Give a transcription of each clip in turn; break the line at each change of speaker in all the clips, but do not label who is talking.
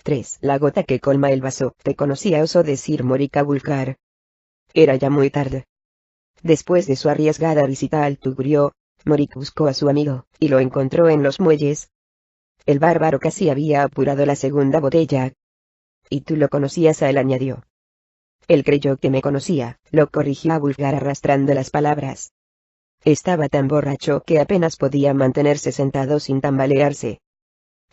3. La gota que colma el vaso. Te conocía, osó decir Morik a Wulfgar. Era ya muy tarde. Después de su arriesgada visita al Tugurio, Morik buscó a su amigo, y lo encontró en los muelles. El bárbaro casi había apurado la segunda botella. ¿Y tú lo conocías? A él añadió. Él creyó que me conocía, lo corrigió a Wulfgar arrastrando las palabras. Estaba tan borracho que apenas podía mantenerse sentado sin tambalearse.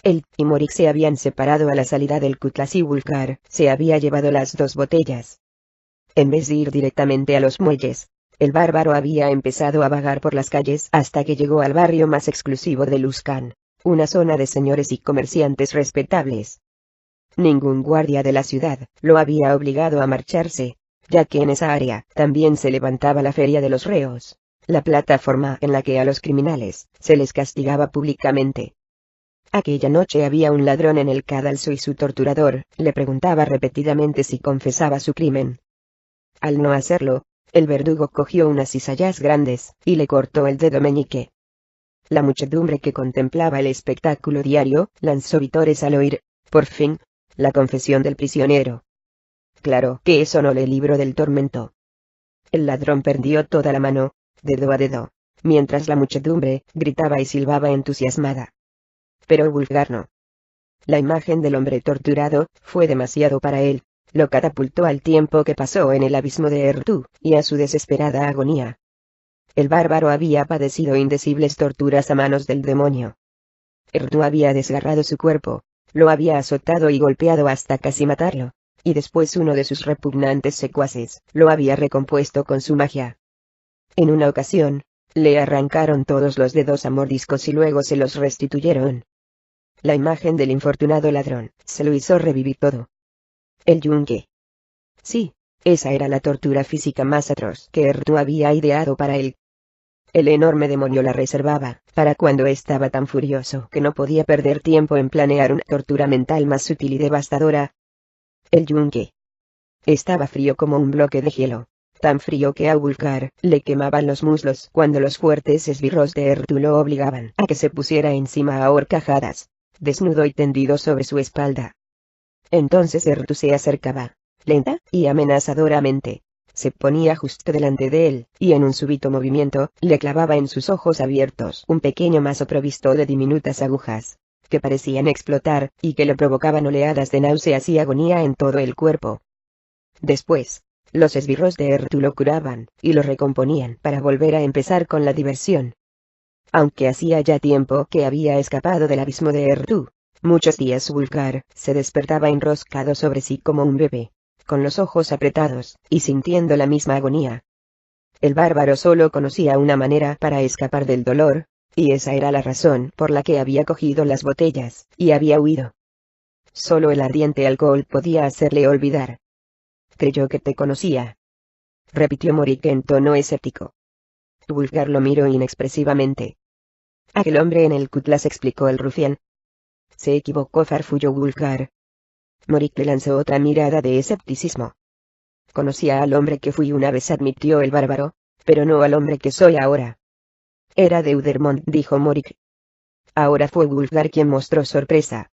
Él y Morik se habían separado a la salida del cutlass y Wulfgar se había llevado las 2 botellas. En vez de ir directamente a los muelles, el bárbaro había empezado a vagar por las calles hasta que llegó al barrio más exclusivo de Luskan, una zona de señores y comerciantes respetables. Ningún guardia de la ciudad lo había obligado a marcharse, ya que en esa área también se levantaba la feria de los reos, la plataforma en la que a los criminales se les castigaba públicamente. Aquella noche había un ladrón en el cadalso y su torturador le preguntaba repetidamente si confesaba su crimen. Al no hacerlo, el verdugo cogió unas cizallas grandes y le cortó el dedo meñique. La muchedumbre que contemplaba el espectáculo diario lanzó vítores al oír, por fin, la confesión del prisionero. Claro que eso no le libró del tormento. El ladrón perdió toda la mano, dedo a dedo, mientras la muchedumbre gritaba y silbaba entusiasmada. Pero Wulfgar no. La imagen del hombre torturado fue demasiado para él, lo catapultó al tiempo que pasó en el abismo de Errtu, y a su desesperada agonía. El bárbaro había padecido indecibles torturas a manos del demonio. Errtu había desgarrado su cuerpo, lo había azotado y golpeado hasta casi matarlo, y después uno de sus repugnantes secuaces lo había recompuesto con su magia. En una ocasión, le arrancaron todos los dedos a mordiscos y luego se los restituyeron. La imagen del infortunado ladrón se lo hizo revivir todo. El yunque. Sí, esa era la tortura física más atroz que Errtu había ideado para él. El enorme demonio la reservaba para cuando estaba tan furioso que no podía perder tiempo en planear una tortura mental más sutil y devastadora. El yunque. Estaba frío como un bloque de hielo, tan frío que a Wulfgar le quemaban los muslos cuando los fuertes esbirros de Errtu lo obligaban a que se pusiera encima a horcajadas, desnudo y tendido sobre su espalda. Entonces Errtu se acercaba, lenta y amenazadoramente. Se ponía justo delante de él, y en un súbito movimiento, le clavaba en sus ojos abiertos un pequeño mazo provisto de diminutas agujas, que parecían explotar, y que le provocaban oleadas de náuseas y agonía en todo el cuerpo. Después, los esbirros de Errtu lo curaban, y lo recomponían para volver a empezar con la diversión. Aunque hacía ya tiempo que había escapado del abismo de Errtu, muchos días Wulfgar se despertaba enroscado sobre sí como un bebé, con los ojos apretados, y sintiendo la misma agonía. El bárbaro solo conocía una manera para escapar del dolor, y esa era la razón por la que había cogido las botellas, y había huido. Solo el ardiente alcohol podía hacerle olvidar. Creyó que te conocía, repitió Morik en tono escéptico. Wulfgar lo miró inexpresivamente. Aquel hombre en el cutlass, explicó el rufián. Se equivocó, farfulló Wulfgar. Morik le lanzó otra mirada de escepticismo. Conocía al hombre que fui una vez, admitió el bárbaro, pero no al hombre que soy ahora. Era Deudermont, dijo Morik. Ahora fue Wulfgar quien mostró sorpresa.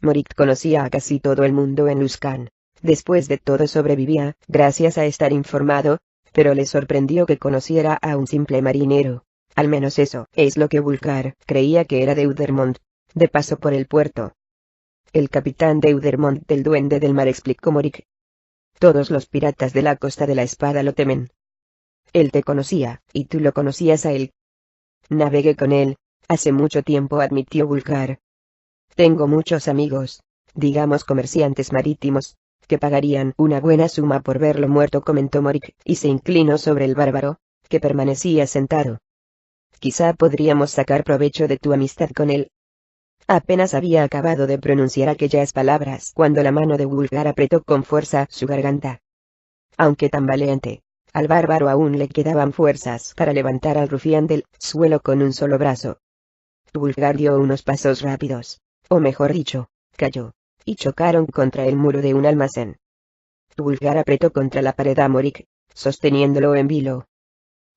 Morik conocía a casi todo el mundo en Luskan. Después de todo sobrevivía, gracias a estar informado, pero le sorprendió que conociera a un simple marinero. Al menos eso es lo que Wulfgar creía que era Deudermont, de paso por el puerto. El capitán Deudermont del Duende del Mar, explicó Morik. Todos los piratas de la Costa de la Espada lo temen. Él te conocía, y tú lo conocías a él. Navegué con él, hace mucho tiempo, admitió Wulfgar. Tengo muchos amigos, digamos comerciantes marítimos, que pagarían una buena suma por verlo muerto, comentó Morik, y se inclinó sobre el bárbaro, que permanecía sentado. Quizá podríamos sacar provecho de tu amistad con él. Apenas había acabado de pronunciar aquellas palabras cuando la mano de Wulfgar apretó con fuerza su garganta. Aunque tambaleante, al bárbaro aún le quedaban fuerzas para levantar al rufián del suelo con un solo brazo. Wulfgar dio unos pasos rápidos, o mejor dicho, cayó, y chocaron contra el muro de un almacén. Wulfgar apretó contra la pared a Morik, sosteniéndolo en vilo.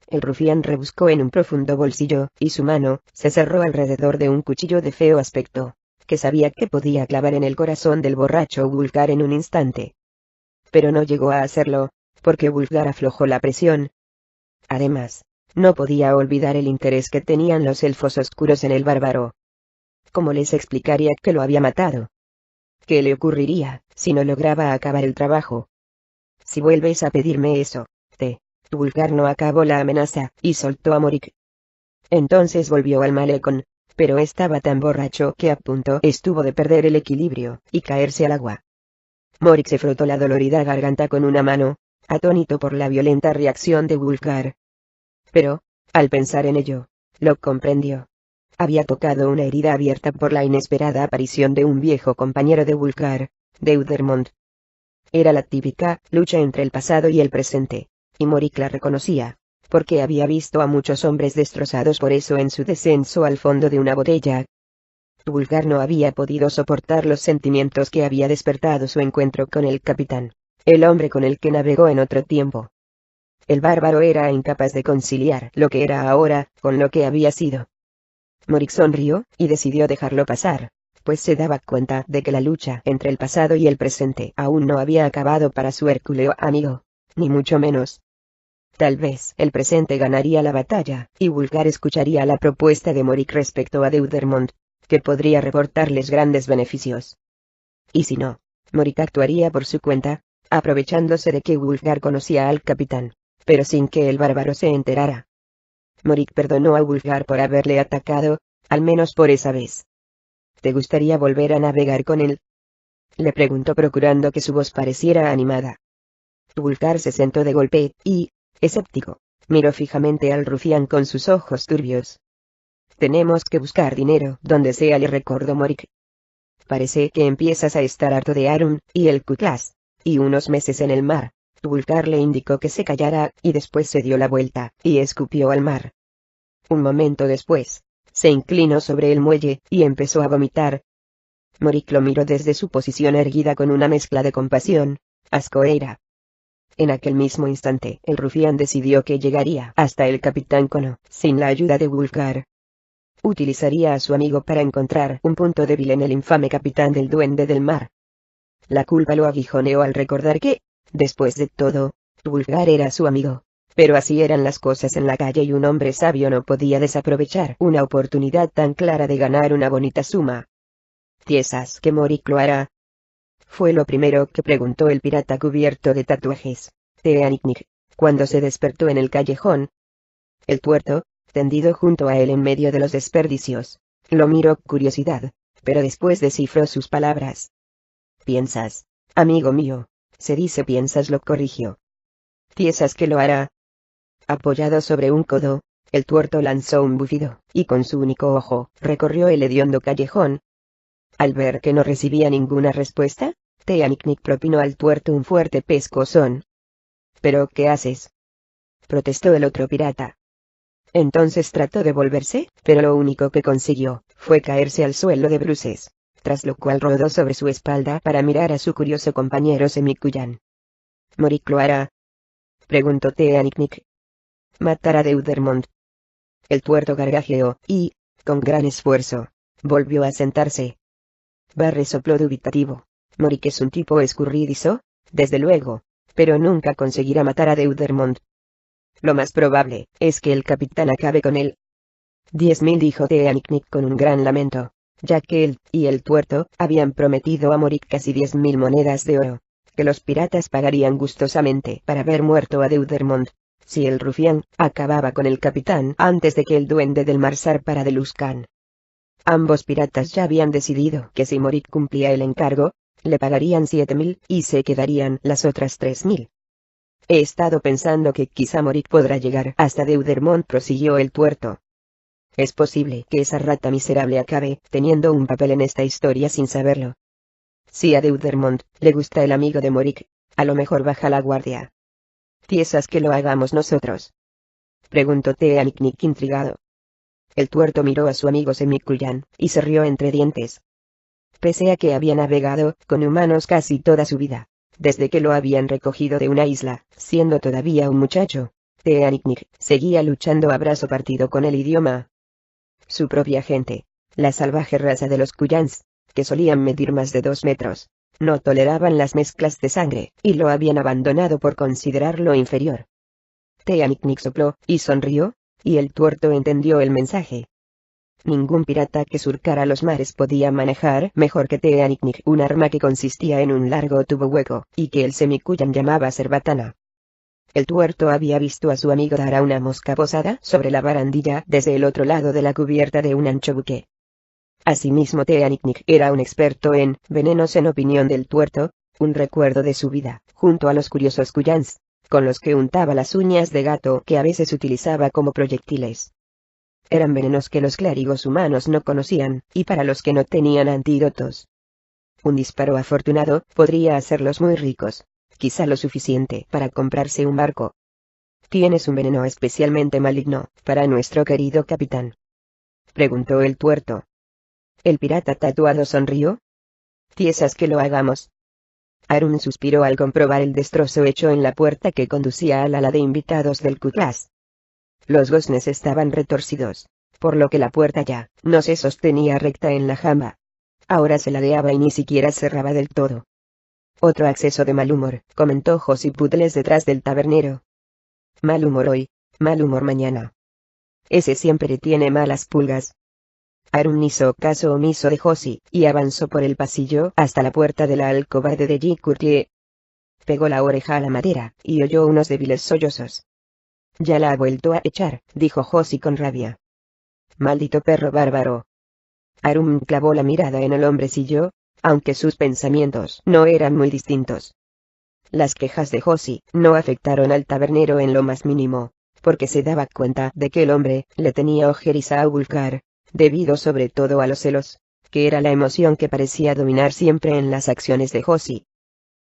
El rufián rebuscó en un profundo bolsillo, y su mano se cerró alrededor de un cuchillo de feo aspecto, que sabía que podía clavar en el corazón del borracho Wulfgar en un instante. Pero no llegó a hacerlo, porque Wulfgar aflojó la presión. Además, no podía olvidar el interés que tenían los elfos oscuros en el bárbaro. ¿Cómo les explicaría que lo había matado? ¿Qué le ocurriría si no lograba acabar el trabajo? Si vuelves a pedirme eso, Wulfgar no acabó la amenaza, y soltó a Morik. Entonces volvió al malecón, pero estaba tan borracho que a punto estuvo de perder el equilibrio, y caerse al agua. Morik se frotó la dolorida garganta con una mano, atónito por la violenta reacción de Wulfgar. Pero, al pensar en ello, lo comprendió. Había tocado una herida abierta por la inesperada aparición de un viejo compañero de Wulfgar, Deudermond. Era la típica lucha entre el pasado y el presente, y Morik la reconocía, porque había visto a muchos hombres destrozados por eso en su descenso al fondo de una botella. Wulfgar no había podido soportar los sentimientos que había despertado su encuentro con el capitán, el hombre con el que navegó en otro tiempo. El bárbaro era incapaz de conciliar lo que era ahora con lo que había sido. Morik sonrió, y decidió dejarlo pasar, pues se daba cuenta de que la lucha entre el pasado y el presente aún no había acabado para su hercúleo amigo, ni mucho menos. Tal vez el presente ganaría la batalla, y Wulfgar escucharía la propuesta de Morik respecto a Deudermond, que podría reportarles grandes beneficios. Y si no, Morik actuaría por su cuenta, aprovechándose de que Wulfgar conocía al capitán, pero sin que el bárbaro se enterara. Morik perdonó a Wulfgar por haberle atacado, al menos por esa vez. ¿Te gustaría volver a navegar con él?, le preguntó procurando que su voz pareciera animada. Wulfgar se sentó de golpe, y, escéptico, miró fijamente al rufián con sus ojos turbios. Tenemos que buscar dinero donde sea, le recordó Morik. Parece que empiezas a estar harto de Arun y el Cutlass, y unos meses en el mar. Wulfgar le indicó que se callara, y después se dio la vuelta, y escupió al mar. Un momento después, se inclinó sobre el muelle, y empezó a vomitar. Morik lo miró desde su posición erguida con una mezcla de compasión, asco e ira. En aquel mismo instante, el rufián decidió que llegaría hasta el capitán Kono, sin la ayuda de Wulfgar. Utilizaría a su amigo para encontrar un punto débil en el infame capitán del Duende del Mar. La culpa lo aguijoneó al recordar que, después de todo, Wulfgar era su amigo. Pero así eran las cosas en la calle, y un hombre sabio no podía desaprovechar una oportunidad tan clara de ganar una bonita suma. ¿Piensas que Morik lo hará?, fue lo primero que preguntó el pirata cubierto de tatuajes, Teaniknik, cuando se despertó en el callejón. El tuerto, tendido junto a él en medio de los desperdicios, lo miró con curiosidad, pero después descifró sus palabras. «¿Piensas, amigo mío?» «Se dice piensas», lo corrigió. «¿Piensas que lo hará?» Apoyado sobre un codo, el tuerto lanzó un bufido, y con su único ojo, recorrió el hediondo callejón. Al ver que no recibía ninguna respuesta, Teaniknik propinó al tuerto un fuerte pescozón. «¿Pero qué haces?», protestó el otro pirata. Entonces trató de volverse, pero lo único que consiguió fue caerse al suelo de bruces, tras lo cual rodó sobre su espalda para mirar a su curioso compañero Semikuyan. «¿Morik lo hará?», preguntó Teaniknik. «Matar a Deudermond». El tuerto gargajeó, y, con gran esfuerzo, volvió a sentarse. Barry sopló dubitativo. «Morik es un tipo escurridizo, desde luego, pero nunca conseguirá matar a Deudermond. Lo más probable es que el capitán acabe con él». 10.000, dijo Teaniknik con un gran lamento, ya que él y el tuerto habían prometido a Morik casi 10.000 monedas de oro, que los piratas pagarían gustosamente para ver muerto a Deudermond, si el rufián acababa con el capitán antes de que el Duende del Mar zarpara de Luskan. Ambos piratas ya habían decidido que si Morik cumplía el encargo, le pagarían 7.000 y se quedarían las otras 3.000. «He estado pensando que quizá Morik podrá llegar hasta Deudermond», prosiguió el tuerto. «Es posible que esa rata miserable acabe teniendo un papel en esta historia sin saberlo. Si a Deudermond le gusta el amigo de Morik, a lo mejor baja la guardia». «¿Piensas que lo hagamos nosotros?», preguntó Teaniknik intrigado. El tuerto miró a su amigo Semikuyan, y se rió entre dientes. Pese a que había navegado con humanos casi toda su vida, desde que lo habían recogido de una isla, siendo todavía un muchacho, Teaniknik seguía luchando a brazo partido con el idioma. Su propia gente, la salvaje raza de los Kuyans, que solían medir más de 2 metros, no toleraban las mezclas de sangre, y lo habían abandonado por considerarlo inferior. Teanicnic sopló, y sonrió, y el tuerto entendió el mensaje. Ningún pirata que surcara los mares podía manejar mejor que Teanicnic un arma que consistía en un largo tubo hueco, y que el semicuyan llamaba cerbatana. El tuerto había visto a su amigo dar a una mosca posada sobre la barandilla desde el otro lado de la cubierta de un ancho buque. Asimismo Teanicnic era un experto en venenos en opinión del tuerto, un recuerdo de su vida, junto a los curiosos cuyans, con los que untaba las uñas de gato que a veces utilizaba como proyectiles. Eran venenos que los clérigos humanos no conocían, y para los que no tenían antídotos. Un disparo afortunado podría hacerlos muy ricos, quizá lo suficiente para comprarse un barco. ¿Tienes un veneno especialmente maligno para nuestro querido capitán?, preguntó el tuerto. El pirata tatuado sonrió. ¿Piensas que lo hagamos? Arun suspiró al comprobar el destrozo hecho en la puerta que conducía al ala de invitados del Cutlass. Los goznes estaban retorcidos, por lo que la puerta ya no se sostenía recta en la jamba. Ahora se ladeaba y ni siquiera cerraba del todo. Otro acceso de mal humor, comentó Josip Butles detrás del tabernero. Mal humor hoy, mal humor mañana. Ese siempre tiene malas pulgas. Arun hizo caso omiso de Josie, y avanzó por el pasillo hasta la puerta de la alcoba de Deji Courtier. Pegó la oreja a la madera, y oyó unos débiles sollozos. Ya la ha vuelto a echar, dijo Josie con rabia. Maldito perro bárbaro. Arun clavó la mirada en el hombrecillo, aunque sus pensamientos no eran muy distintos. Las quejas de Josie no afectaron al tabernero en lo más mínimo, porque se daba cuenta de que el hombre le tenía ojeriza a Wulfgar, debido sobre todo a los celos, que era la emoción que parecía dominar siempre en las acciones de Josie.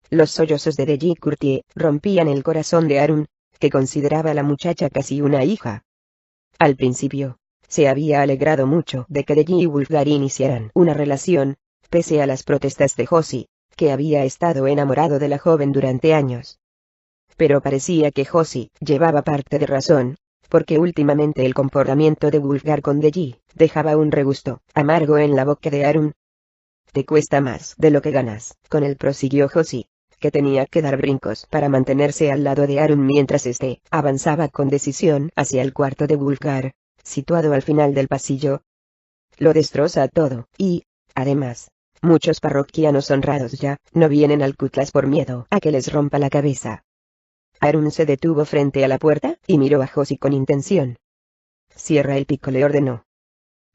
Los sollozos de Deji Courtier rompían el corazón de Arun, que consideraba a la muchacha casi una hija. Al principio, se había alegrado mucho de que Deji y Wulfgar iniciaran una relación, pese a las protestas de Josie, que había estado enamorado de la joven durante años. Pero parecía que Josie llevaba parte de razón, porque últimamente el comportamiento de Wulfgar con Deji dejaba un regusto amargo en la boca de Arun. Te cuesta más de lo que ganas, con él prosiguió Josie, que tenía que dar brincos para mantenerse al lado de Arun mientras éste avanzaba con decisión hacia el cuarto de Wulfgar, situado al final del pasillo. Lo destroza todo, y, además, muchos parroquianos honrados ya no vienen al Cutlass por miedo a que les rompa la cabeza. Arun se detuvo frente a la puerta, y miró a Josie con intención. Cierra el pico, le ordenó.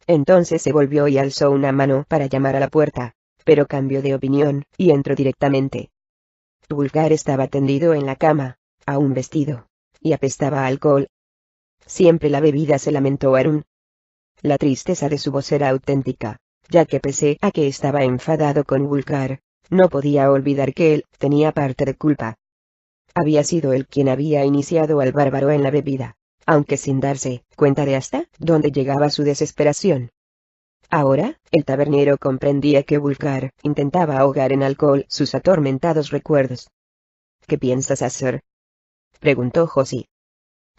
Entonces se volvió y alzó una mano para llamar a la puerta, pero cambió de opinión, y entró directamente. Wulfgar estaba tendido en la cama, aún vestido, y apestaba a alcohol. Siempre la bebida, se lamentó Arun. La tristeza de su voz era auténtica, ya que pese a que estaba enfadado con Wulfgar, no podía olvidar que él tenía parte de culpa. Había sido él quien había iniciado al bárbaro en la bebida, aunque sin darse cuenta de hasta dónde llegaba su desesperación. Ahora, el tabernero comprendía que Wulfgar intentaba ahogar en alcohol sus atormentados recuerdos. ¿Qué piensas hacer?, preguntó Josie.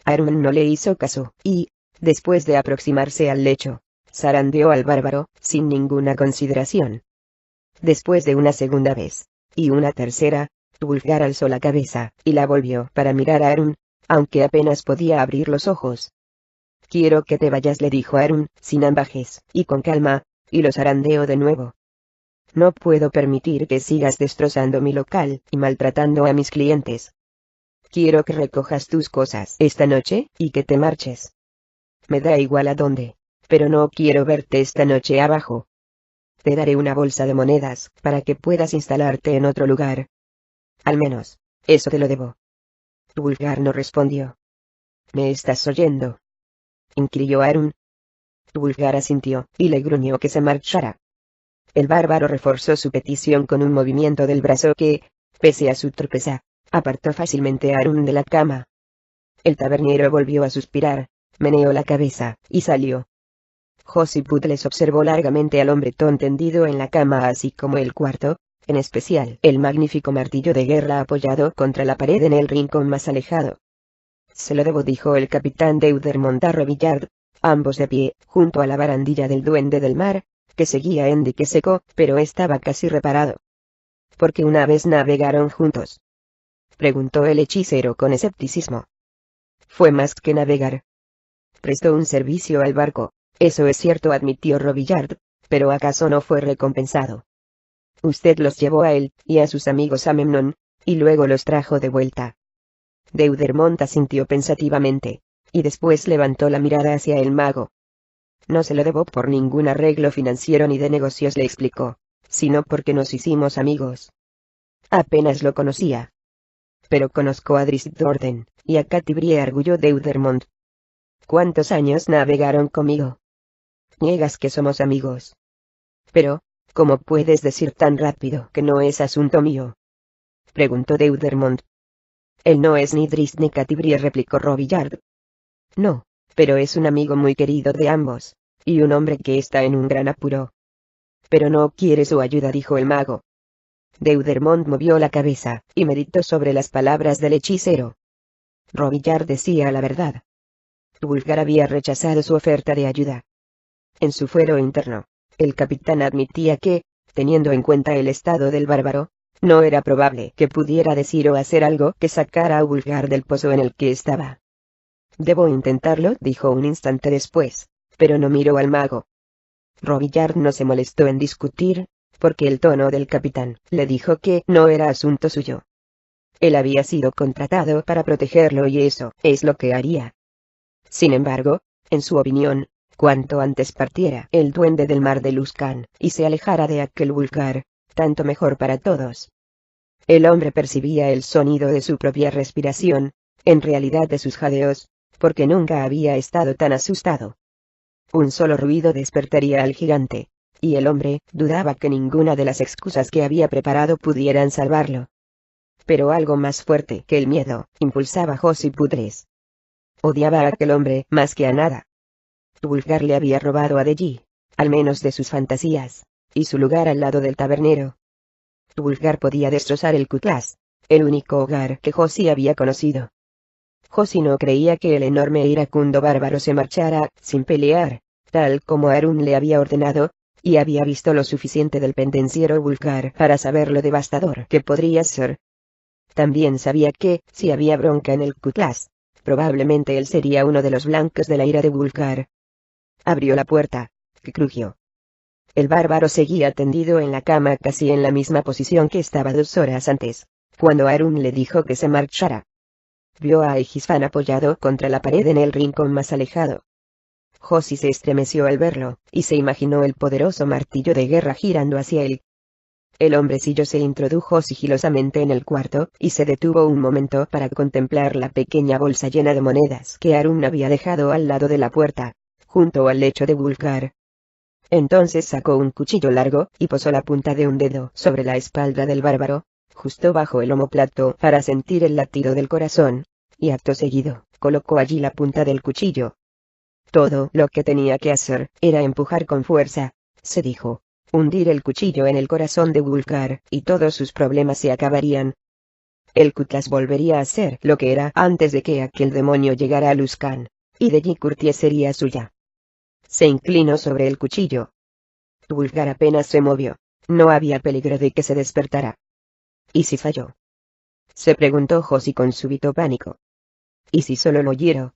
Arun no le hizo caso, y, después de aproximarse al lecho, zarandeó al bárbaro, sin ninguna consideración. Después de una segunda vez, y una tercera, Wulfgar alzó la cabeza, y la volvió para mirar a Arun, aunque apenas podía abrir los ojos. Quiero que te vayas, le dijo Arun, sin ambajes, y con calma, y lo zarandeó de nuevo. No puedo permitir que sigas destrozando mi local, y maltratando a mis clientes. Quiero que recojas tus cosas esta noche, y que te marches. Me da igual a dónde, pero no quiero verte esta noche abajo. Te daré una bolsa de monedas, para que puedas instalarte en otro lugar. Al menos, eso te lo debo. Wulfgar no respondió. ¿Me estás oyendo?, inquirió Arun. Wulfgar asintió, y le gruñó que se marchara. El bárbaro reforzó su petición con un movimiento del brazo que, pese a su torpeza, apartó fácilmente a Arun de la cama. El tabernero volvió a suspirar, meneó la cabeza, y salió. Josie Butles observó largamente al hombretón tendido en la cama, así como el cuarto, en especial el magnífico martillo de guerra apoyado contra la pared en el rincón más alejado. Se lo debo, dijo el capitán Deudermont a Robillard, ambos de pie, junto a la barandilla del Duende del Mar, que seguía en dique seco, pero estaba casi reparado. ¿Por qué una vez navegaron juntos?, preguntó el hechicero con escepticismo. Fue más que navegar. Prestó un servicio al barco, eso es cierto, admitió Robillard, pero ¿acaso no fue recompensado? Usted los llevó a él, y a sus amigos a Memnón, y luego los trajo de vuelta. Deudermont asintió pensativamente, y después levantó la mirada hacia el mago. No se lo debo por ningún arreglo financiero ni de negocios, le explicó, sino porque nos hicimos amigos. Apenas lo conocía. Pero conozco a Drisdorden, y a Catibrie, arguyó Deudermont. ¿Cuántos años navegaron conmigo? Niegas que somos amigos. Pero, ¿cómo puedes decir tan rápido que no es asunto mío?, preguntó Deudermont. Él no es ni Drizzt ni Catibrie, replicó Robillard. No, pero es un amigo muy querido de ambos, y un hombre que está en un gran apuro. Pero no quiere su ayuda, dijo el mago. Deudermont movió la cabeza, y meditó sobre las palabras del hechicero. Robillard decía la verdad. Wulfgar había rechazado su oferta de ayuda. En su fuero interno, el capitán admitía que, teniendo en cuenta el estado del bárbaro, no era probable que pudiera decir o hacer algo que sacara a Wulfgar del pozo en el que estaba. Debo intentarlo, dijo un instante después, pero no miró al mago. Robillard no se molestó en discutir, porque el tono del capitán le dijo que no era asunto suyo. Él había sido contratado para protegerlo y eso es lo que haría. Sin embargo, en su opinión, cuanto antes partiera el duende del mar de Luskan y se alejara de aquel Wulfgar, tanto mejor para todos. El hombre percibía el sonido de su propia respiración, en realidad de sus jadeos, porque nunca había estado tan asustado. Un solo ruido despertaría al gigante, y el hombre dudaba que ninguna de las excusas que había preparado pudieran salvarlo. Pero algo más fuerte que el miedo impulsaba a Josi Pudres. Odiaba a aquel hombre más que a nada. Wulfgar le había robado a Delly, al menos de sus fantasías, y su lugar al lado del tabernero. Wulfgar podía destrozar el Cutlass, el único hogar que Josi había conocido. Josi no creía que el enorme e iracundo bárbaro se marchara sin pelear, tal como Arun le había ordenado, y había visto lo suficiente del pendenciero Wulfgar para saber lo devastador que podría ser. También sabía que, si había bronca en el Cutlass, probablemente él sería uno de los blancos de la ira de Wulfgar. Abrió la puerta, que crujió. El bárbaro seguía tendido en la cama casi en la misma posición que estaba 2 horas antes, cuando Arun le dijo que se marchara. Vio a Egisfan apoyado contra la pared en el rincón más alejado. Josi se estremeció al verlo, y se imaginó el poderoso martillo de guerra girando hacia él. El hombrecillo se introdujo sigilosamente en el cuarto, y se detuvo un momento para contemplar la pequeña bolsa llena de monedas que Arun había dejado al lado de la puerta, junto al lecho de Wulfgar. Entonces sacó un cuchillo largo, y posó la punta de un dedo sobre la espalda del bárbaro, justo bajo el omóplato para sentir el latido del corazón, y acto seguido, colocó allí la punta del cuchillo. Todo lo que tenía que hacer era empujar con fuerza, se dijo, hundir el cuchillo en el corazón de Wulfgar, y todos sus problemas se acabarían. El Cutlass volvería a ser lo que era antes de que aquel demonio llegara a Luskan, y Delly Curtie sería suya. Se inclinó sobre el cuchillo. Wulfgar apenas se movió, no había peligro de que se despertara. ¿Y si falló?, se preguntó Josi con súbito pánico. ¿Y si solo lo hiero?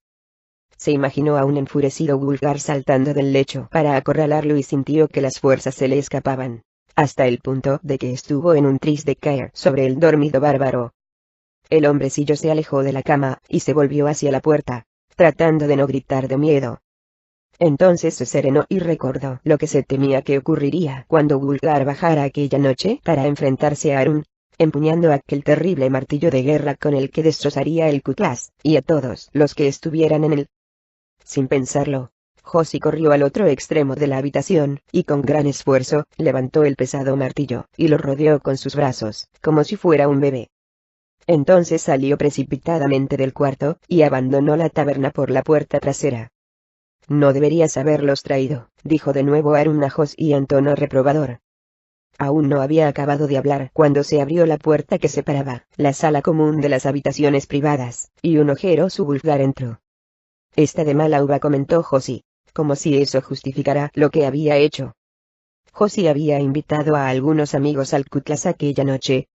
Se imaginó a un enfurecido Wulfgar saltando del lecho para acorralarlo y sintió que las fuerzas se le escapaban, hasta el punto de que estuvo en un tris de caer sobre el dormido bárbaro. El hombrecillo se alejó de la cama, y se volvió hacia la puerta, tratando de no gritar de miedo. Entonces se serenó y recordó lo que se temía que ocurriría cuando Wulfgar bajara aquella noche para enfrentarse a Arun, empuñando aquel terrible martillo de guerra con el que destrozaría el Cutlass, y a todos los que estuvieran en él. Sin pensarlo, Josi corrió al otro extremo de la habitación, y con gran esfuerzo, levantó el pesado martillo, y lo rodeó con sus brazos, como si fuera un bebé. Entonces salió precipitadamente del cuarto, y abandonó la taberna por la puerta trasera. No deberías haberlos traído, dijo de nuevo Arun a Josi en tono reprobador. Aún no había acabado de hablar cuando se abrió la puerta que separaba la sala común de las habitaciones privadas, y un ojeroso Wulfgar entró. Está de mala uva, comentó Josi, como si eso justificara lo que había hecho. Josie había invitado a algunos amigos al cutlass aquella noche.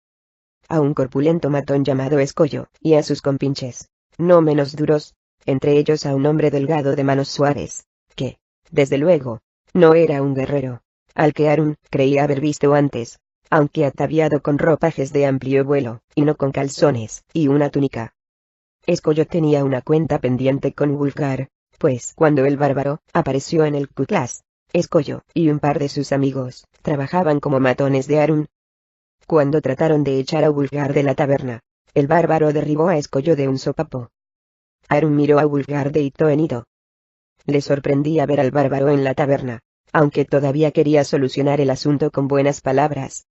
A un corpulento matón llamado Escollo, y a sus compinches, no menos duros, entre ellos a un hombre delgado de manos suaves, que, desde luego, no era un guerrero, al que Harun creía haber visto antes, aunque ataviado con ropajes de amplio vuelo, y no con calzones y una túnica. Escollo tenía una cuenta pendiente con Wulfgar, pues cuando el bárbaro apareció en el cutlass, Escollo y un par de sus amigos trabajaban como matones de Harun. Cuando trataron de echar a Wulfgar de la taberna, el bárbaro derribó a Escollo de un sopapo. Harun miró a Wulfgar de hito en hito. Le sorprendía ver al bárbaro en la taberna, aunque todavía quería solucionar el asunto con buenas palabras.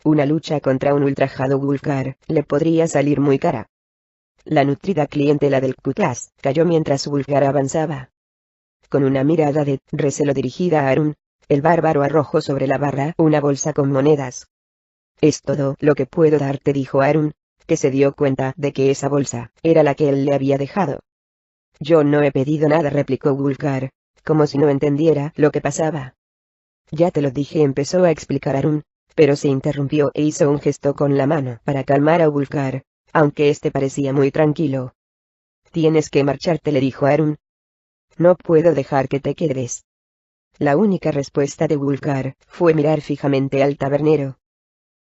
Una lucha contra un ultrajado Wulfgar le podría salir muy cara. La nutrida clientela del cutlass cayó mientras Wulfgar avanzaba. Con una mirada de recelo dirigida a Harun, el bárbaro arrojó sobre la barra una bolsa con monedas. «Es todo lo que puedo darte», dijo Harun, que se dio cuenta de que esa bolsa era la que él le había dejado. «Yo no he pedido nada», replicó Wulfgar, como si no entendiera lo que pasaba. «Ya te lo dije», empezó a explicar Harun, pero se interrumpió e hizo un gesto con la mano para calmar a Wulfgar, aunque este parecía muy tranquilo. «Tienes que marcharte», le dijo Harun. «No puedo dejar que te quedes». La única respuesta de Wulfgar fue mirar fijamente al tabernero.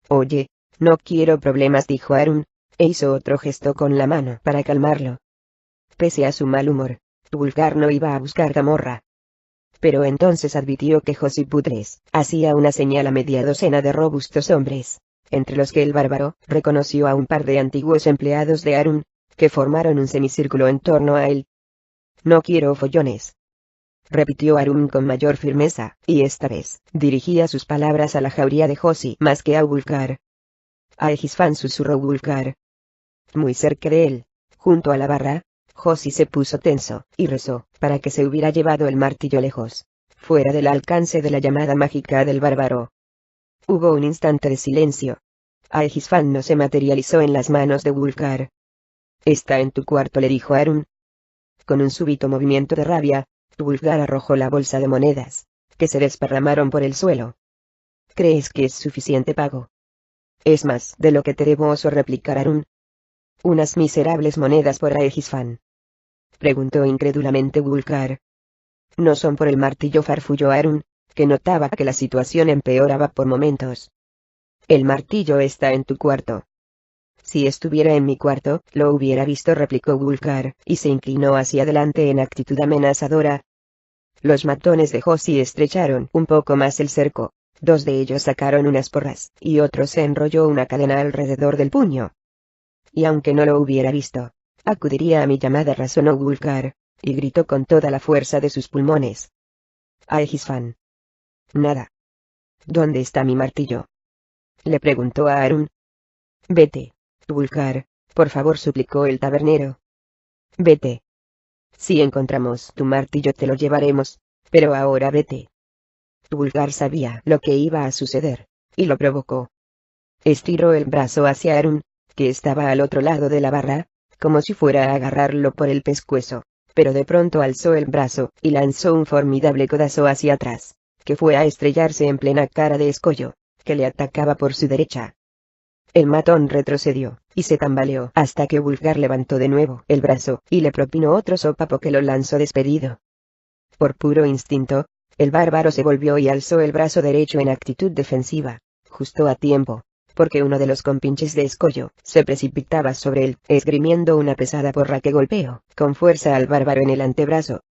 «Oye, no quiero problemas», dijo Harun, e hizo otro gesto con la mano para calmarlo. Pese a su mal humor, Wulfgar no iba a buscar Gamorra. Pero entonces advirtió que Josie Putres hacía una señal a media docena de robustos hombres, entre los que el bárbaro reconoció a un par de antiguos empleados de Harun, que formaron un semicírculo en torno a él. «No quiero follones», repitió Harun con mayor firmeza, y esta vez dirigía sus palabras a la jauría de Josie más que a Wulfgar. «A Egisfan», susurró Wulfgar. Muy cerca de él, junto a la barra, Josie se puso tenso, y rezó, para que se hubiera llevado el martillo lejos, fuera del alcance de la llamada mágica del bárbaro. Hubo un instante de silencio. Aegisfan no se materializó en las manos de Wulfgar. «Está en tu cuarto», le dijo Harun. Con un súbito movimiento de rabia, Wulfgar arrojó la bolsa de monedas, que se desparramaron por el suelo. «¿Crees que es suficiente pago?» «Es más de lo que te debo», osó replicar Harun. «Unas miserables monedas por Aegisfan», preguntó incrédulamente Wulfgar. «No son por el martillo», farfulló Harun, que notaba que la situación empeoraba por momentos. «El martillo está en tu cuarto». «Si estuviera en mi cuarto, lo hubiera visto», replicó Wulfgar, y se inclinó hacia adelante en actitud amenazadora. Los matones de Josie estrecharon un poco más el cerco. Dos de ellos sacaron unas porras, y otro se enrolló una cadena alrededor del puño. «Y aunque no lo hubiera visto, acudiría a mi llamada», razonó Wulfgar, y gritó con toda la fuerza de sus pulmones. «Aegisfan». «Nada». «¿Dónde está mi martillo?», le preguntó a Harun. «Vete, Wulfgar, por favor», suplicó el tabernero. «Vete. Si encontramos tu martillo te lo llevaremos, pero ahora vete». Wulfgar sabía lo que iba a suceder, y lo provocó. Estiró el brazo hacia Harun, que estaba al otro lado de la barra, como si fuera a agarrarlo por el pescuezo, pero de pronto alzó el brazo y lanzó un formidable codazo hacia atrás, que fue a estrellarse en plena cara de Escollo, que le atacaba por su derecha. El matón retrocedió, y se tambaleó hasta que Wulfgar levantó de nuevo el brazo y le propinó otro sopapo que lo lanzó despedido. Por puro instinto, el bárbaro se volvió y alzó el brazo derecho en actitud defensiva, justo a tiempo, porque uno de los compinches de Escollo se precipitaba sobre él, esgrimiendo una pesada porra que golpeó con fuerza al bárbaro en el antebrazo.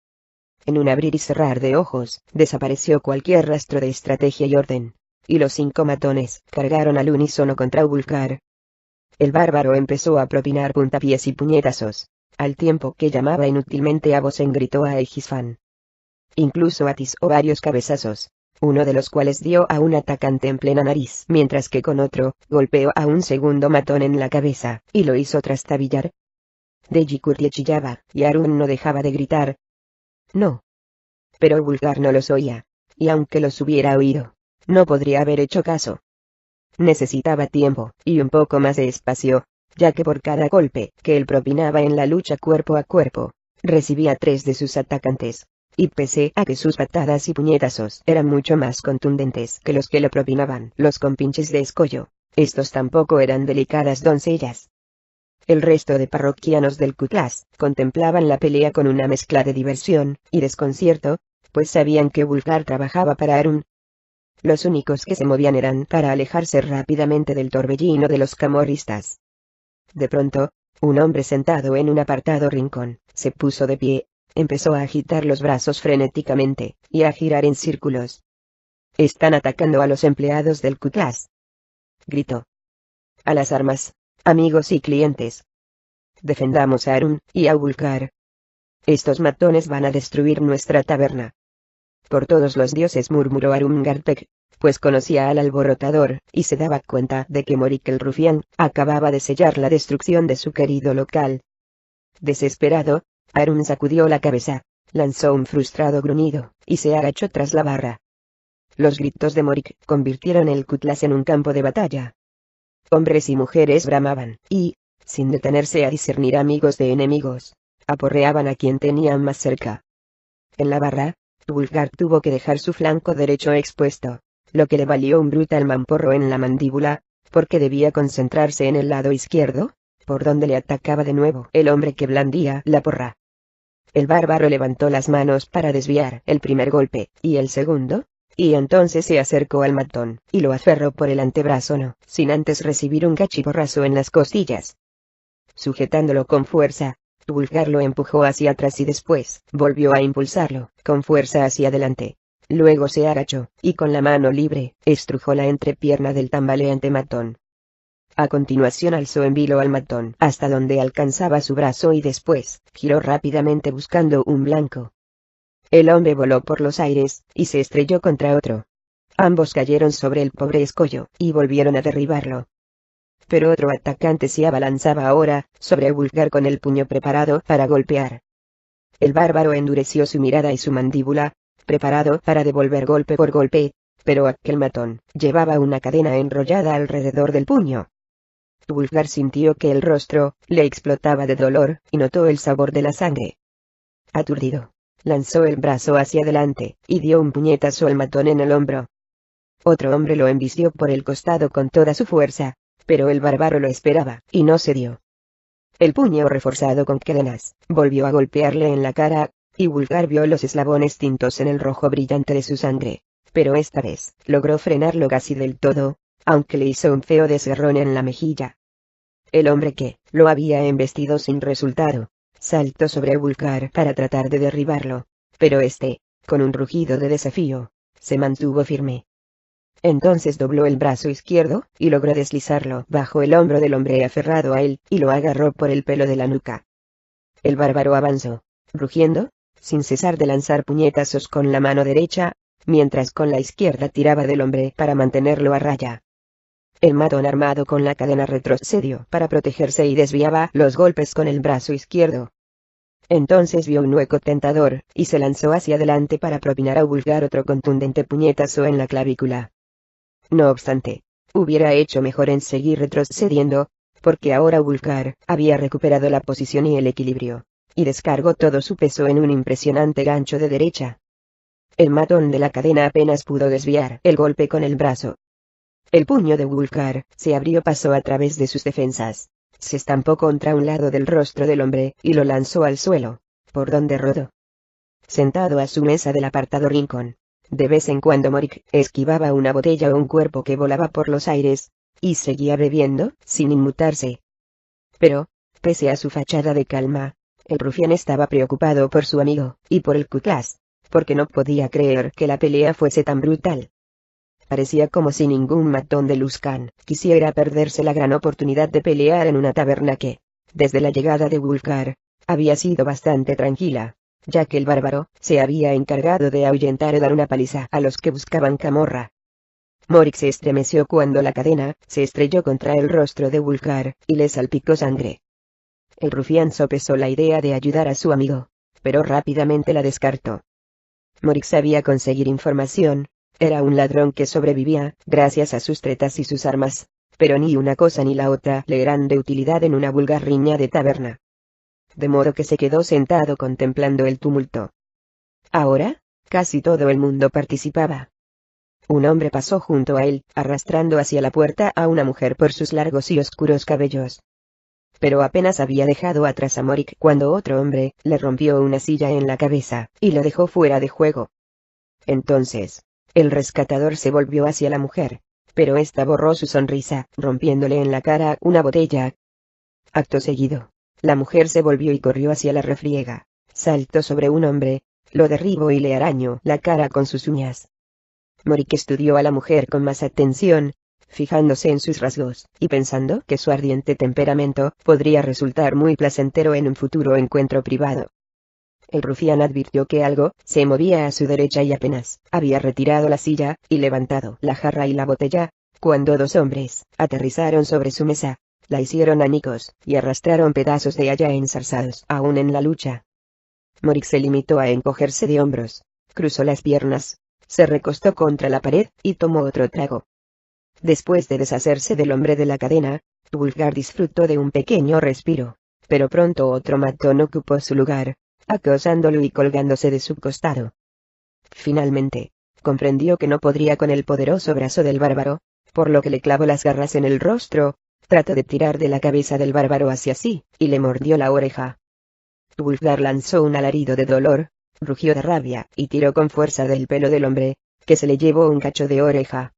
En un abrir y cerrar de ojos, desapareció cualquier rastro de estrategia y orden, y los 5 matones cargaron al unísono contra Wulfgar. El bárbaro empezó a propinar puntapiés y puñetazos, al tiempo que llamaba inútilmente a voz en grito a Aegisfan. Incluso atizó varios cabezazos, uno de los cuales dio a un atacante en plena nariz, mientras que con otro, golpeó a un segundo matón en la cabeza, y lo hizo trastabillar. Deji chillaba, y Harun no dejaba de gritar. «No». Pero Wulfgar no los oía, y aunque los hubiera oído, no podría haber hecho caso. Necesitaba tiempo, y un poco más de espacio, ya que por cada golpe que él propinaba en la lucha cuerpo a cuerpo, recibía 3 de sus atacantes, y pese a que sus patadas y puñetazos eran mucho más contundentes que los que le propinaban los compinches de escollo, estos tampoco eran delicadas doncellas. El resto de parroquianos del Ku-Klux contemplaban la pelea con una mezcla de diversión y desconcierto, pues sabían que Wulfgar trabajaba para Arun. Los únicos que se movían eran para alejarse rápidamente del torbellino de los camorristas. De pronto, un hombre sentado en un apartado rincón, se puso de pie, empezó a agitar los brazos frenéticamente, y a girar en círculos. «Están atacando a los empleados del Ku-Klux», gritó. «A las armas, amigos y clientes. Defendamos a Arun y a Wulfgar. Estos matones van a destruir nuestra taberna». «Por todos los dioses», murmuró Arun Garpek, pues conocía al alborotador, y se daba cuenta de que Morik el rufián acababa de sellar la destrucción de su querido local. Desesperado, Arun sacudió la cabeza, lanzó un frustrado gruñido, y se agachó tras la barra. Los gritos de Morik convirtieron el Ku-Klux en un campo de batalla. Hombres y mujeres bramaban, y, sin detenerse a discernir amigos de enemigos, aporreaban a quien tenían más cerca. En la barra, Wulfgar tuvo que dejar su flanco derecho expuesto, lo que le valió un brutal mamporro en la mandíbula, porque debía concentrarse en el lado izquierdo, por donde le atacaba de nuevo el hombre que blandía la porra. El bárbaro levantó las manos para desviar el primer golpe, y el segundo, y entonces se acercó al matón, y lo aferró por el antebrazo no, sin antes recibir un cachiporrazo en las costillas. Sujetándolo con fuerza, Wulfgar lo empujó hacia atrás y después volvió a impulsarlo, con fuerza hacia adelante. Luego se agachó, y con la mano libre, estrujó la entrepierna del tambaleante matón. A continuación alzó en vilo al matón hasta donde alcanzaba su brazo y después giró rápidamente buscando un blanco. El hombre voló por los aires, y se estrelló contra otro. Ambos cayeron sobre el pobre escollo, y volvieron a derribarlo. Pero otro atacante se abalanzaba ahora sobre Wulfgar con el puño preparado para golpear. El bárbaro endureció su mirada y su mandíbula, preparado para devolver golpe por golpe, pero aquel matón llevaba una cadena enrollada alrededor del puño. Wulfgar sintió que el rostro le explotaba de dolor, y notó el sabor de la sangre. Aturdido, lanzó el brazo hacia adelante, y dio un puñetazo al matón en el hombro. Otro hombre lo embistió por el costado con toda su fuerza, pero el bárbaro lo esperaba, y no cedió. El puño reforzado con cadenas volvió a golpearle en la cara, y Wulfgar vio los eslabones tintos en el rojo brillante de su sangre, pero esta vez logró frenarlo casi del todo, aunque le hizo un feo desgarrón en la mejilla. El hombre que lo había embestido sin resultado, saltó sobre Wulfgar para tratar de derribarlo, pero este, con un rugido de desafío, se mantuvo firme. Entonces dobló el brazo izquierdo, y logró deslizarlo bajo el hombro del hombre aferrado a él, y lo agarró por el pelo de la nuca. El bárbaro avanzó, rugiendo, sin cesar de lanzar puñetazos con la mano derecha, mientras con la izquierda tiraba del hombre para mantenerlo a raya. El matón armado con la cadena retrocedió para protegerse y desviaba los golpes con el brazo izquierdo. Entonces vio un hueco tentador, y se lanzó hacia adelante para propinar a Wulfgar otro contundente puñetazo en la clavícula. No obstante, hubiera hecho mejor en seguir retrocediendo, porque ahora Wulfgar había recuperado la posición y el equilibrio, y descargó todo su peso en un impresionante gancho de derecha. El matón de la cadena apenas pudo desviar el golpe con el brazo. El puño de Wulfgar se abrió paso a través de sus defensas, se estampó contra un lado del rostro del hombre y lo lanzó al suelo, por donde rodó. Sentado a su mesa del apartado rincón, de vez en cuando Morik esquivaba una botella o un cuerpo que volaba por los aires, y seguía bebiendo, sin inmutarse. Pero, pese a su fachada de calma, el rufián estaba preocupado por su amigo, y por el Ku-Klux, porque no podía creer que la pelea fuese tan brutal. Parecía como si ningún matón de Luskan quisiera perderse la gran oportunidad de pelear en una taberna que, desde la llegada de Wulfgar, había sido bastante tranquila, ya que el bárbaro se había encargado de ahuyentar y dar una paliza a los que buscaban camorra. Morik se estremeció cuando la cadena se estrelló contra el rostro de Wulfgar, y le salpicó sangre. El rufián sopesó la idea de ayudar a su amigo, pero rápidamente la descartó. Morik sabía conseguir información. Era un ladrón que sobrevivía, gracias a sus tretas y sus armas, pero ni una cosa ni la otra le eran de utilidad en una vulgar riña de taberna. De modo que se quedó sentado contemplando el tumulto. Ahora, casi todo el mundo participaba. Un hombre pasó junto a él, arrastrando hacia la puerta a una mujer por sus largos y oscuros cabellos. Pero apenas había dejado atrás a Morik cuando otro hombre le rompió una silla en la cabeza, y lo dejó fuera de juego. Entonces, el rescatador se volvió hacia la mujer, pero ésta borró su sonrisa, rompiéndole en la cara una botella. Acto seguido, la mujer se volvió y corrió hacia la refriega, saltó sobre un hombre, lo derribó y le arañó la cara con sus uñas. Morik estudió a la mujer con más atención, fijándose en sus rasgos, y pensando que su ardiente temperamento podría resultar muy placentero en un futuro encuentro privado. El rufián advirtió que algo se movía a su derecha y apenas había retirado la silla y levantado la jarra y la botella, cuando dos hombres aterrizaron sobre su mesa, la hicieron añicos y arrastraron pedazos de haya enzarzados aún en la lucha. Morik se limitó a encogerse de hombros, cruzó las piernas, se recostó contra la pared y tomó otro trago. Después de deshacerse del hombre de la cadena, Wulfgar disfrutó de un pequeño respiro, pero pronto otro matón ocupó su lugar, acosándolo y colgándose de su costado. Finalmente, comprendió que no podría con el poderoso brazo del bárbaro, por lo que le clavó las garras en el rostro, trató de tirar de la cabeza del bárbaro hacia sí, y le mordió la oreja. Wulfgar lanzó un alarido de dolor, rugió de rabia y tiró con fuerza del pelo del hombre, que se le llevó un cacho de oreja.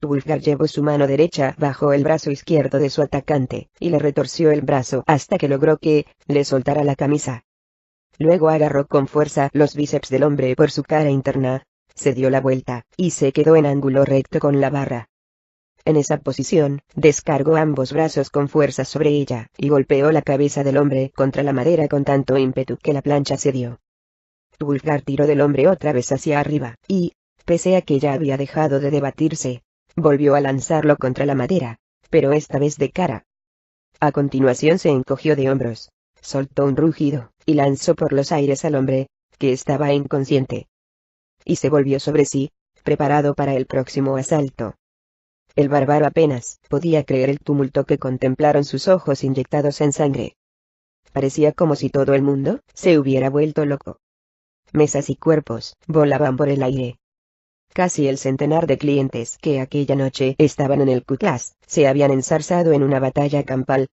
Wulfgar llevó su mano derecha bajo el brazo izquierdo de su atacante, y le retorció el brazo hasta que logró que le soltara la camisa. Luego agarró con fuerza los bíceps del hombre por su cara interna, se dio la vuelta, y se quedó en ángulo recto con la barra. En esa posición, descargó ambos brazos con fuerza sobre ella, y golpeó la cabeza del hombre contra la madera con tanto ímpetu que la plancha cedió. Wulfgar tiró del hombre otra vez hacia arriba, y, pese a que ya había dejado de debatirse, volvió a lanzarlo contra la madera, pero esta vez de cara. A continuación se encogió de hombros, soltó un rugido, y lanzó por los aires al hombre, que estaba inconsciente. Y se volvió sobre sí, preparado para el próximo asalto. El bárbaro apenas podía creer el tumulto que contemplaron sus ojos inyectados en sangre. Parecía como si todo el mundo se hubiera vuelto loco. Mesas y cuerpos volaban por el aire. Casi el centenar de clientes que aquella noche estaban en el Cutlass se habían ensarzado en una batalla campal.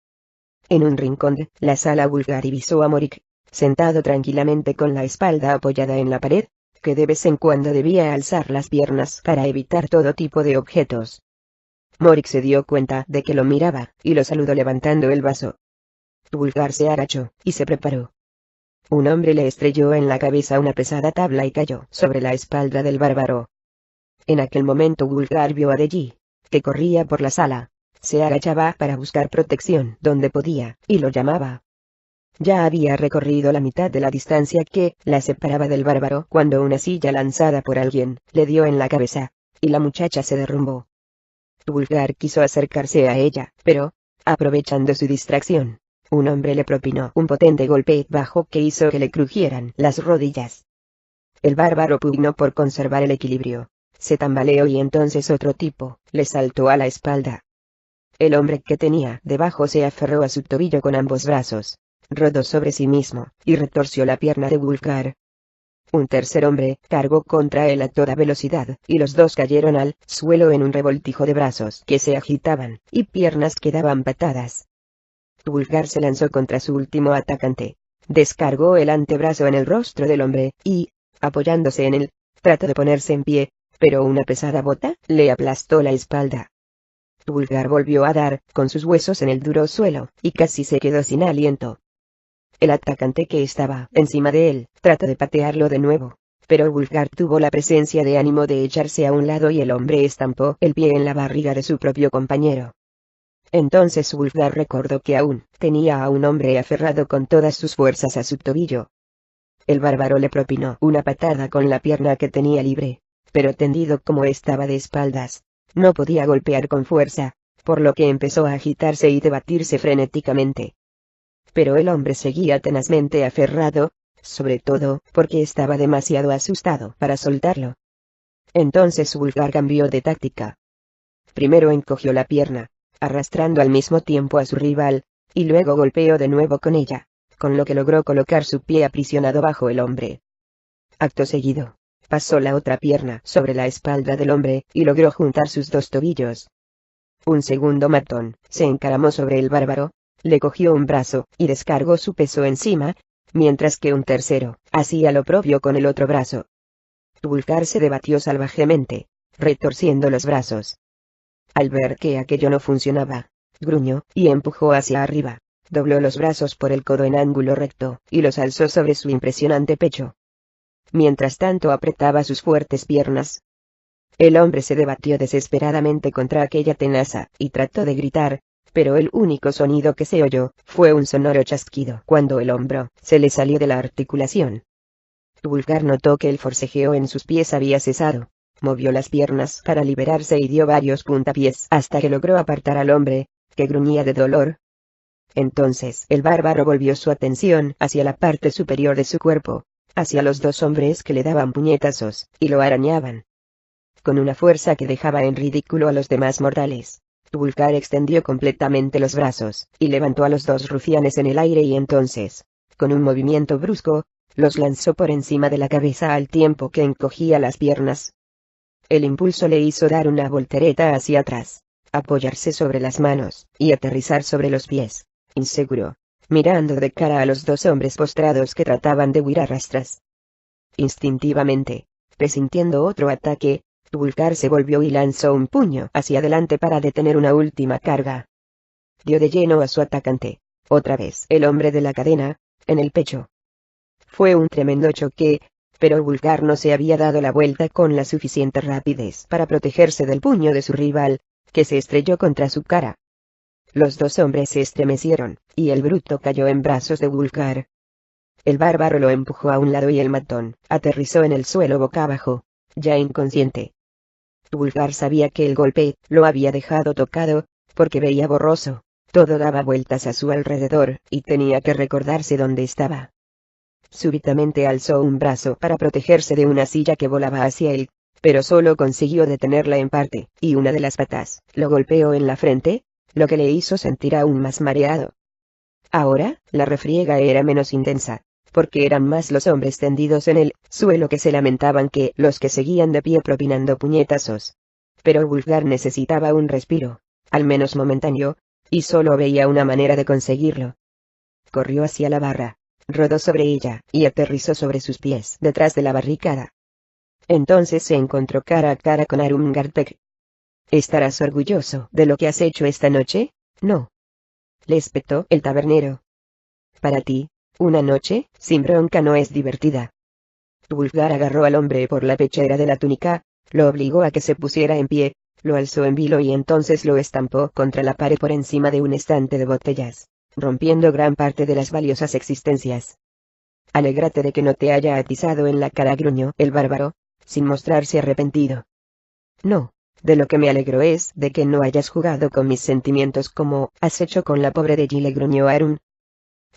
En un rincón de la sala Wulfgar divisó a Morik, sentado tranquilamente con la espalda apoyada en la pared, que de vez en cuando debía alzar las piernas para evitar todo tipo de objetos. Morik se dio cuenta de que lo miraba, y lo saludó levantando el vaso. Wulfgar se agachó, y se preparó. Un hombre le estrelló en la cabeza una pesada tabla y cayó sobre la espalda del bárbaro. En aquel momento Wulfgar vio a Deji, que corría por la sala. Se agachaba para buscar protección donde podía, y lo llamaba. Ya había recorrido la mitad de la distancia que la separaba del bárbaro cuando una silla lanzada por alguien le dio en la cabeza, y la muchacha se derrumbó. Wulfgar quiso acercarse a ella, pero, aprovechando su distracción, un hombre le propinó un potente golpe bajo que hizo que le crujieran las rodillas. El bárbaro pugnó por conservar el equilibrio, se tambaleó y entonces otro tipo le saltó a la espalda. El hombre que tenía debajo se aferró a su tobillo con ambos brazos, rodó sobre sí mismo, y retorció la pierna de Wulfgar. Un tercer hombre cargó contra él a toda velocidad, y los dos cayeron al suelo en un revoltijo de brazos que se agitaban, y piernas que daban patadas. Wulfgar se lanzó contra su último atacante, descargó el antebrazo en el rostro del hombre, y, apoyándose en él, trató de ponerse en pie, pero una pesada bota le aplastó la espalda. Wulfgar volvió a dar con sus huesos en el duro suelo, y casi se quedó sin aliento. El atacante que estaba encima de él trató de patearlo de nuevo, pero Wulfgar tuvo la presencia de ánimo de echarse a un lado y el hombre estampó el pie en la barriga de su propio compañero. Entonces Wulfgar recordó que aún tenía a un hombre aferrado con todas sus fuerzas a su tobillo. El bárbaro le propinó una patada con la pierna que tenía libre, pero tendido como estaba de espaldas, no podía golpear con fuerza, por lo que empezó a agitarse y debatirse frenéticamente. Pero el hombre seguía tenazmente aferrado, sobre todo porque estaba demasiado asustado para soltarlo. Entonces Wulfgar cambió de táctica. Primero encogió la pierna, arrastrando al mismo tiempo a su rival, y luego golpeó de nuevo con ella, con lo que logró colocar su pie aprisionado bajo el hombre. Acto seguido, pasó la otra pierna sobre la espalda del hombre, y logró juntar sus dos tobillos. Un segundo matón se encaramó sobre el bárbaro, le cogió un brazo, y descargó su peso encima, mientras que un tercero hacía lo propio con el otro brazo. Wulfgar se debatió salvajemente, retorciendo los brazos. Al ver que aquello no funcionaba, gruñó, y empujó hacia arriba, dobló los brazos por el codo en ángulo recto, y los alzó sobre su impresionante pecho. Mientras tanto apretaba sus fuertes piernas. El hombre se debatió desesperadamente contra aquella tenaza, y trató de gritar, pero el único sonido que se oyó fue un sonoro chasquido cuando el hombro se le salió de la articulación. Wulfgar notó que el forcejeo en sus pies había cesado, movió las piernas para liberarse y dio varios puntapiés hasta que logró apartar al hombre, que gruñía de dolor. Entonces el bárbaro volvió su atención hacia la parte superior de su cuerpo, hacia los dos hombres que le daban puñetazos, y lo arañaban. Con una fuerza que dejaba en ridículo a los demás mortales, Wulfgar extendió completamente los brazos, y levantó a los dos rufianes en el aire y entonces, con un movimiento brusco, los lanzó por encima de la cabeza al tiempo que encogía las piernas. El impulso le hizo dar una voltereta hacia atrás, apoyarse sobre las manos, y aterrizar sobre los pies, inseguro, mirando de cara a los dos hombres postrados que trataban de huir a rastras. Instintivamente, presintiendo otro ataque, Wulfgar se volvió y lanzó un puño hacia adelante para detener una última carga. Dio de lleno a su atacante, otra vez el hombre de la cadena, en el pecho. Fue un tremendo choque, pero Wulfgar no se había dado la vuelta con la suficiente rapidez para protegerse del puño de su rival, que se estrelló contra su cara. Los dos hombres se estremecieron, y el bruto cayó en brazos de Wulfgar. El bárbaro lo empujó a un lado y el matón aterrizó en el suelo boca abajo, ya inconsciente. Wulfgar sabía que el golpe lo había dejado tocado, porque veía borroso, todo daba vueltas a su alrededor, y tenía que recordarse dónde estaba. Súbitamente alzó un brazo para protegerse de una silla que volaba hacia él, pero solo consiguió detenerla en parte, y una de las patas lo golpeó en la frente, lo que le hizo sentir aún más mareado. Ahora, la refriega era menos intensa, porque eran más los hombres tendidos en el suelo que se lamentaban que los que seguían de pie propinando puñetazos. Pero Wulfgar necesitaba un respiro, al menos momentáneo, y solo veía una manera de conseguirlo. Corrió hacia la barra, rodó sobre ella, y aterrizó sobre sus pies detrás de la barricada. Entonces se encontró cara a cara con Arum Gartek. «¿Estarás orgulloso de lo que has hecho esta noche? No», le espetó el tabernero. «Para ti, una noche sin bronca no es divertida». Wulfgar agarró al hombre por la pechera de la túnica, lo obligó a que se pusiera en pie, lo alzó en vilo y entonces lo estampó contra la pared por encima de un estante de botellas, rompiendo gran parte de las valiosas existencias. «Alégrate de que no te haya atizado en la cara», gruñó el bárbaro, sin mostrarse arrepentido. «No, de lo que me alegro es de que no hayas jugado con mis sentimientos como has hecho con la pobre de Gile», gruñó Arum.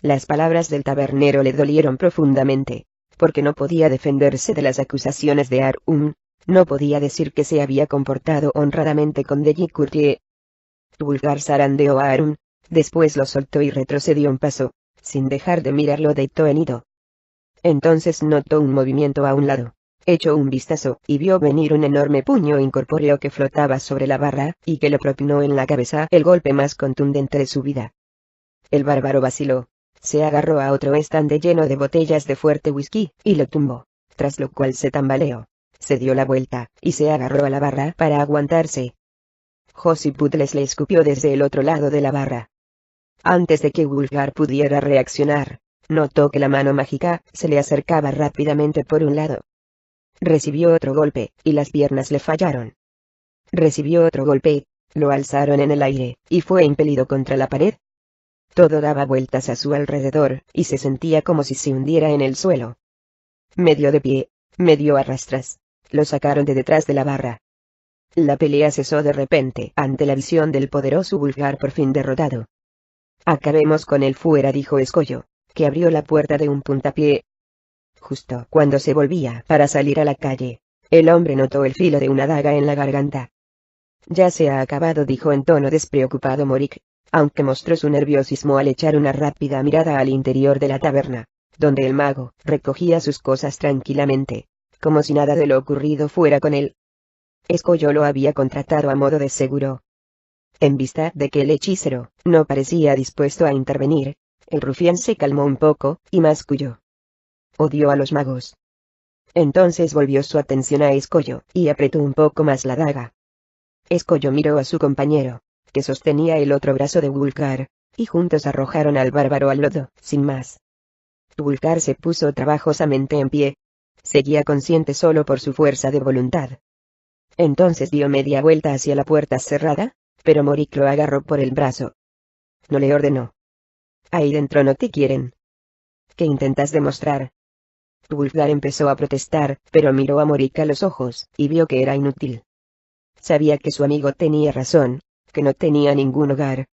Las palabras del tabernero le dolieron profundamente, porque no podía defenderse de las acusaciones de Arum, no podía decir que se había comportado honradamente con Deji Courtier. Wulfgar zarandeó a Arum, después lo soltó y retrocedió un paso, sin dejar de mirarlo de hito en hito. Entonces notó un movimiento a un lado, echó un vistazo y vio venir un enorme puño incorpóreo que flotaba sobre la barra, y que le propinó en la cabeza el golpe más contundente de su vida. El bárbaro vaciló, se agarró a otro estante lleno de botellas de fuerte whisky, y lo tumbó, tras lo cual se tambaleó, se dio la vuelta, y se agarró a la barra para aguantarse. Josie Pudles le escupió desde el otro lado de la barra. Antes de que Wulfgar pudiera reaccionar, notó que la mano mágica se le acercaba rápidamente por un lado. Recibió otro golpe, y las piernas le fallaron. Recibió otro golpe, lo alzaron en el aire, y fue impelido contra la pared. Todo daba vueltas a su alrededor, y se sentía como si se hundiera en el suelo. Medio de pie, medio a rastras, lo sacaron de detrás de la barra. La pelea cesó de repente ante la visión del poderoso Wulfgar por fin derrotado. «Acabemos con él fuera», dijo Escollo, que abrió la puerta de un puntapié. Justo cuando se volvía para salir a la calle, el hombre notó el filo de una daga en la garganta. «Ya se ha acabado», dijo en tono despreocupado Morik, aunque mostró su nerviosismo al echar una rápida mirada al interior de la taberna. donde el mago recogía sus cosas tranquilamente, como si nada de lo ocurrido fuera con él. Escollo lo había contratado a modo de seguro. En vista de que el hechicero no parecía dispuesto a intervenir, el rufián se calmó un poco, y masculló. Odió a los magos. Entonces volvió su atención a Escollo, y apretó un poco más la daga. Escollo miró a su compañero, que sostenía el otro brazo de Wulfgar, y juntos arrojaron al bárbaro al lodo, sin más. Wulfgar se puso trabajosamente en pie. Seguía consciente solo por su fuerza de voluntad. Entonces dio media vuelta hacia la puerta cerrada, pero Morik lo agarró por el brazo. No le ordenó. Ahí dentro no te quieren. ¿Qué intentas demostrar? Wulfgar empezó a protestar, pero miró a Morik a los ojos, y vio que era inútil. Sabía que su amigo tenía razón, que no tenía ningún hogar,